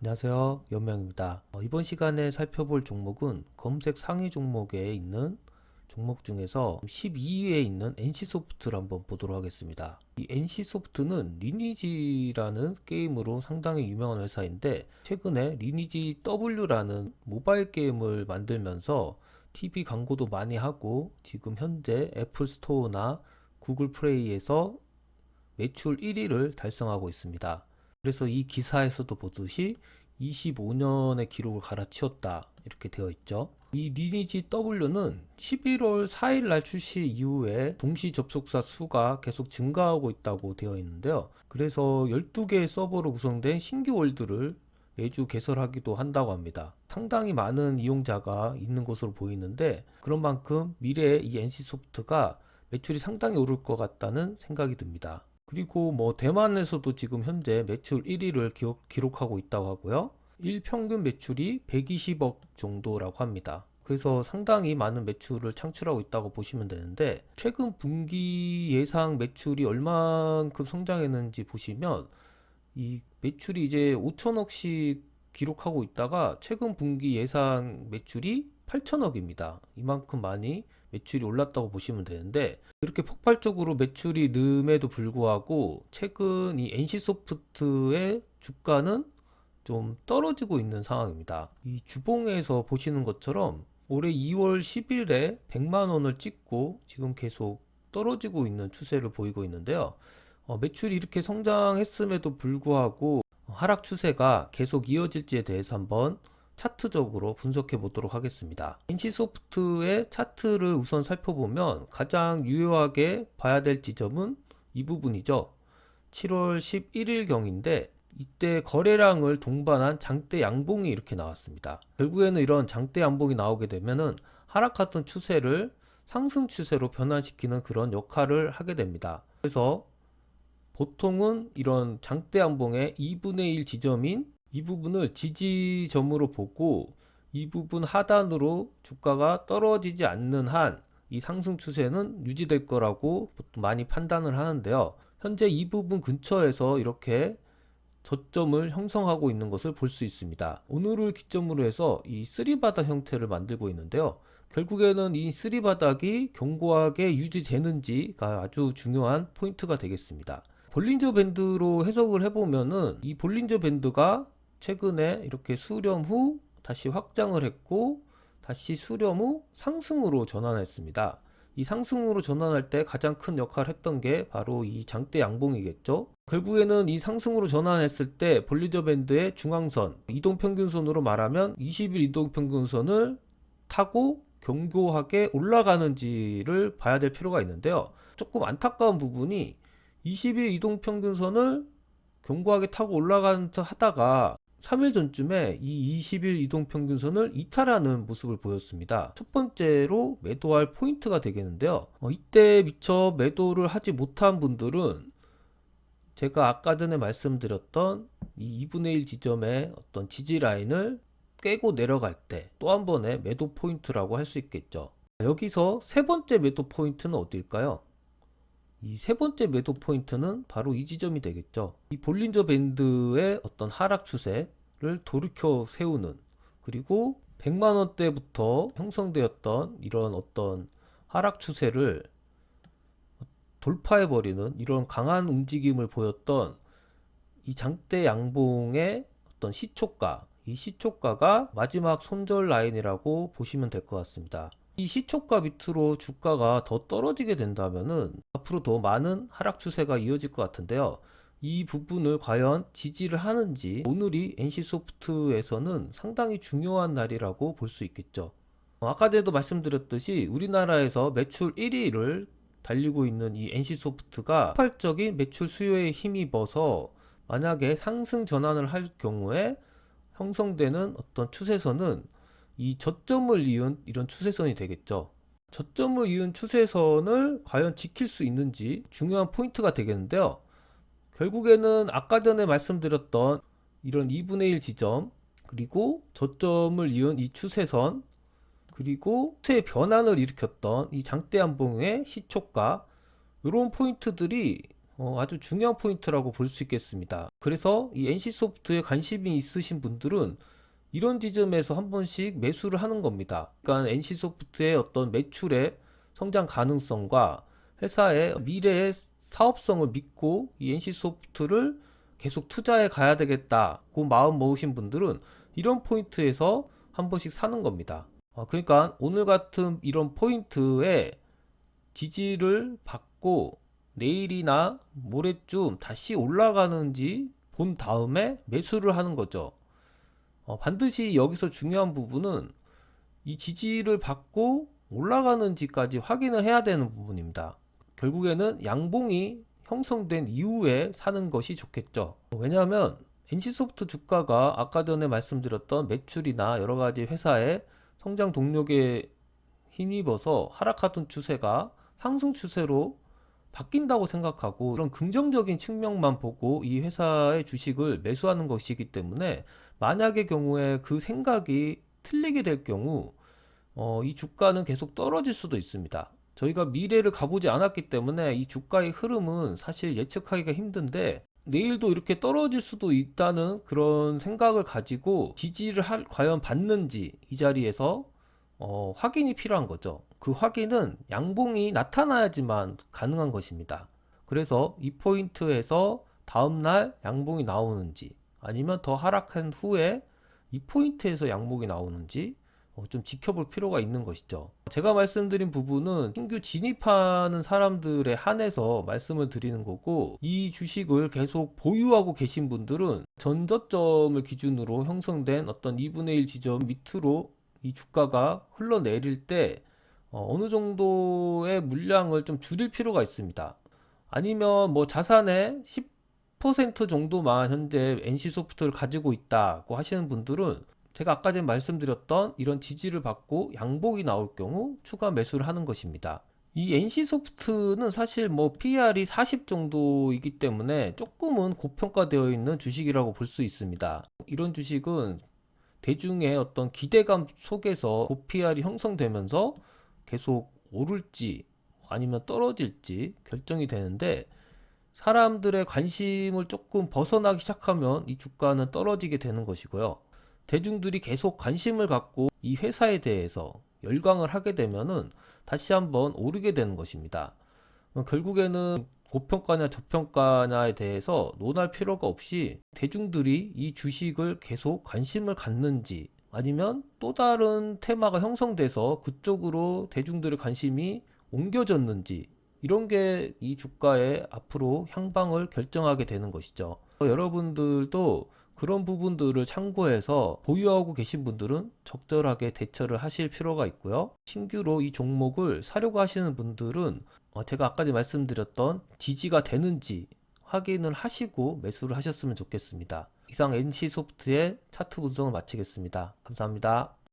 안녕하세요. 연명입니다. 이번 시간에 살펴볼 종목은 검색 상위 종목에 있는 종목 중에서 12위에 있는 NC소프트를 한번 보도록 하겠습니다. 이 NC소프트는 리니지라는 게임으로 상당히 유명한 회사인데 최근에 리니지 W라는 모바일 게임을 만들면서 TV 광고도 많이 하고 지금 현재 애플 스토어나 구글 플레이에서 매출 1위를 달성하고 있습니다. 그래서 이 기사에서도 보듯이 25년의 기록을 갈아치웠다 이렇게 되어 있죠. 이 리니지 W는 11월 4일 날 출시 이후에 동시 접속자 수가 계속 증가하고 있다고 되어 있는데요. 그래서 12개의 서버로 구성된 신규 월드를 매주 개설하기도 한다고 합니다. 상당히 많은 이용자가 있는 것으로 보이는데 그런 만큼 미래에 이 NC소프트가 매출이 상당히 오를 것 같다는 생각이 듭니다. 그리고 뭐 대만에서도 지금 현재 매출 1위를 기록하고 있다고 하고요. 일평균 매출이 120억 정도라고 합니다. 그래서 상당히 많은 매출을 창출하고 있다고 보시면 되는데 최근 분기 예상 매출이 얼만큼 성장했는지 보시면 이 매출이 이제 5천억씩 기록하고 있다가 최근 분기 예상 매출이 8천억입니다. 이만큼 많이 매출이 올랐다고 보시면 되는데 이렇게 폭발적으로 매출이 늠에도 불구하고 최근 이 NC소프트의 주가는 좀 떨어지고 있는 상황입니다. 이 주봉에서 보시는 것처럼 올해 2월 10일에 100만 원을 찍고 지금 계속 떨어지고 있는 추세를 보이고 있는데요. 매출이 이렇게 성장했음에도 불구하고 하락 추세가 계속 이어질지에 대해서 한번 차트적으로 분석해 보도록 하겠습니다. NC소프트의 차트를 우선 살펴보면 가장 유효하게 봐야 될 지점은 이 부분이죠. 7월 11일경인데 이때 거래량을 동반한 장대 양봉이 이렇게 나왔습니다. 결국에는 이런 장대 양봉이 나오게 되면은 하락하던 추세를 상승 추세로 변환시키는 그런 역할을 하게 됩니다. 그래서 보통은 이런 장대 양봉의 2분의 1 지점인 이 부분을 지지점으로 보고 이 부분 하단으로 주가가 떨어지지 않는 한 이 상승 추세는 유지될 거라고 보통 많이 판단을 하는데요. 현재 이 부분 근처에서 이렇게 저점을 형성하고 있는 것을 볼 수 있습니다. 오늘을 기점으로 해서 이 쓰리바닥 형태를 만들고 있는데요. 결국에는 이 쓰리바닥이 견고하게 유지되는지가 아주 중요한 포인트가 되겠습니다. 볼린저 밴드로 해석을 해보면은 이 볼린저 밴드가 최근에 이렇게 수렴 후 다시 확장을 했고 다시 수렴 후 상승으로 전환했습니다. 이 상승으로 전환할 때 가장 큰 역할을 했던 게 바로 이 장대 양봉이겠죠. 결국에는 이 상승으로 전환했을 때 볼린저 밴드의 중앙선, 이동평균선으로 말하면 20일 이동평균선을 타고 견고하게 올라가는지를 봐야 될 필요가 있는데요. 조금 안타까운 부분이 20일 이동평균선을 견고하게 타고 올라가는 듯 하다가 3일 전쯤에 이 20일 이동평균선을 이탈하는 모습을 보였습니다. 첫 번째로 매도할 포인트가 되겠는데요. 이때 미처 매도를 하지 못한 분들은 제가 아까 전에 말씀드렸던 이 2분의 1 지점의 어떤 지지 라인을 깨고 내려갈 때 또 한 번의 매도 포인트라고 할 수 있겠죠. 여기서 세 번째 매도 포인트는 어딜까요? 이 세 번째 매도 포인트는 바로 이 지점이 되겠죠. 이 볼린저 밴드의 어떤 하락 추세를 돌이켜 세우는, 그리고 100만 원대부터 형성되었던 이런 어떤 하락 추세를 돌파해버리는 이런 강한 움직임을 보였던 이 장대 양봉의 어떤 시초가, 이 시초가가 마지막 손절 라인이라고 보시면 될 것 같습니다. 이 시초가 밑으로 주가가 더 떨어지게 된다면은 앞으로 더 많은 하락 추세가 이어질 것 같은데요. 이 부분을 과연 지지를 하는지 오늘이 NC소프트에서는 상당히 중요한 날이라고 볼 수 있겠죠. 아까 전에도 말씀드렸듯이 우리나라에서 매출 1위를 달리고 있는 이 NC소프트가 폭발적인 매출 수요에 힘입어서 만약에 상승 전환을 할 경우에 형성되는 어떤 추세선은 이 저점을 이은 이런 추세선이 되겠죠. 저점을 이은 추세선을 과연 지킬 수 있는지 중요한 포인트가 되겠는데요. 결국에는 아까 전에 말씀드렸던 이런 2분의 1 지점, 그리고 저점을 이은 이 추세선, 그리고 추세 변환을 일으켰던 이 장대 한봉의 시초가, 이런 포인트들이 아주 중요한 포인트라고 볼 수 있겠습니다. 그래서 이 NC소프트에 관심이 있으신 분들은 이런 지점에서 한 번씩 매수를 하는 겁니다. 그러니까 NC소프트의 어떤 매출의 성장 가능성과 회사의 미래의 사업성을 믿고 이 NC소프트를 계속 투자해 가야 되겠다고 마음 먹으신 분들은 이런 포인트에서 한 번씩 사는 겁니다. 그러니까 오늘 같은 이런 포인트에 지지를 받고 내일이나 모레쯤 다시 올라가는지 본 다음에 매수를 하는 거죠. 반드시 여기서 중요한 부분은 이 지지를 받고 올라가는지까지 확인을 해야 되는 부분입니다. 결국에는 양봉이 형성된 이후에 사는 것이 좋겠죠. 왜냐하면 NC소프트 주가가 아까 전에 말씀드렸던 매출이나 여러 가지 회사의 성장 동력에 힘입어서 하락하던 추세가 상승 추세로 바뀐다고 생각하고 이런 긍정적인 측면만 보고 이 회사의 주식을 매수하는 것이기 때문에 만약의 경우에 그 생각이 틀리게 될 경우 이 주가는 계속 떨어질 수도 있습니다. 저희가 미래를 가보지 않았기 때문에 이 주가의 흐름은 사실 예측하기가 힘든데 내일도 이렇게 떨어질 수도 있다는 그런 생각을 가지고 지지를 과연 받는지 이 자리에서 확인이 필요한 거죠. 그 확인은 양봉이 나타나야지만 가능한 것입니다. 그래서 이 포인트에서 다음날 양봉이 나오는지 아니면 더 하락한 후에 이 포인트에서 양봉이 나오는지 좀 지켜볼 필요가 있는 것이죠. 제가 말씀드린 부분은 신규 진입하는 사람들에 한해서 말씀을 드리는 거고 이 주식을 계속 보유하고 계신 분들은 전저점을 기준으로 형성된 어떤 2분의 1 지점 밑으로 이 주가가 흘러내릴 때 어느 정도의 물량을 좀 줄일 필요가 있습니다. 아니면 뭐 자산의 10% 정도만 현재 NC소프트를 가지고 있다고 하시는 분들은 제가 아까 전에 말씀드렸던 이런 지지를 받고 양봉이 나올 경우 추가 매수를 하는 것입니다. 이 NC소프트는 사실 뭐 PER이 40 정도이기 때문에 조금은 고평가되어 있는 주식이라고 볼 수 있습니다. 이런 주식은 대중의 어떤 기대감 속에서 고PR이 형성되면서 계속 오를지 아니면 떨어질지 결정이 되는데 사람들의 관심을 조금 벗어나기 시작하면 이 주가는 떨어지게 되는 것이고요. 대중들이 계속 관심을 갖고 이 회사에 대해서 열광을 하게 되면은 다시 한번 오르게 되는 것입니다. 결국에는 고평가냐 저평가냐에 대해서 논할 필요가 없이 대중들이 이 주식을 계속 관심을 갖는지 아니면 또 다른 테마가 형성돼서 그쪽으로 대중들의 관심이 옮겨졌는지 이런 게 이 주가의 앞으로 향방을 결정하게 되는 것이죠. 여러분들도 그런 부분들을 참고해서 보유하고 계신 분들은 적절하게 대처를 하실 필요가 있고요. 신규로 이 종목을 사려고 하시는 분들은 제가 아까 전에 말씀드렸던 지지가 되는지 확인을 하시고 매수를 하셨으면 좋겠습니다. 이상 NC소프트의 차트 분석을 마치겠습니다. 감사합니다.